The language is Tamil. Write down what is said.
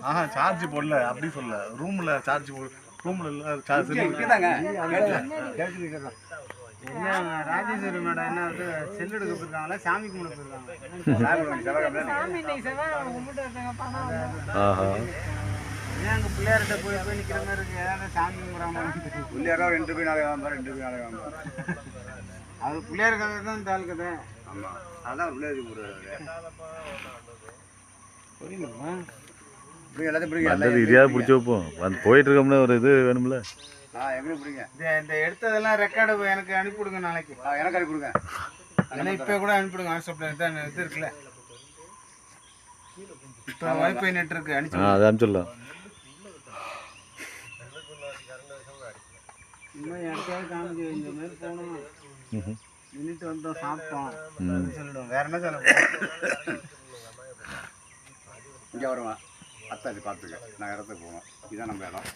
ஆஹா சார்ஜ் போடல அப்படி சொல்ல ரூம்ல சார்ஜ் ரூம்ல இல்ல சார்ஜ் என்ன ராஜேஸ்வரி மேடம் என்ன வந்து செல் எடுக்க போயிருக்காங்களா சாமி கும்பிட போயிருக்காங்க அங்கே பிள்ளையார்கிட்ட போய் போய் நிற்கிற மாதிரி இருக்கு ஏதாவது சாமி கும்பிட்றாங்க பிள்ளையாரா 2 போய் நாளைக்கு வாங்க 2 போய் நாளைக்கு வாங்க அது பிள்ளையாருக்காக தான் தாளுக்குது ஆமாம் அதான் பிள்ளையாருக்கு போடுறாரு புரியுதுமா இப்படி எல்லாத்தையும் பிடிங்க வந்தது இதையாவது பிடிச்சி வைப்போம் வந்து போயிட்டு இருக்கோம்னா ஒரு இது வேணும்ல எங்கே பிடிங்க இந்த எடுத்ததெல்லாம் ரெக்கார்டு எனக்கு அனுப்பிவிடுங்க நாளைக்கு எனக்கு அனுப்பி கொடுங்க ஏன்னா இப்போ கூட அனுப்பிவிடுங்க வாட்ஸ்அப்பில் தான் இது இருக்குல்ல இப்போ வைஃபை நெட் இருக்கு அனுப்பிச்சு அதை அனுப்பிச்சிடலாம் இன்னும் எனக்காவது காமிச்சு இந்த மாதிரி போகணும் நின்றுட்டு வந்தோம் சாப்பிட்டோம் சொல்லிடுவோம் வேற என்ன சொல்ல இங்கே வருவேன் அத்தாச்சி பார்த்துக்க நான் இடத்துக்கு போவேன் இதுதான் நம்ம இடம்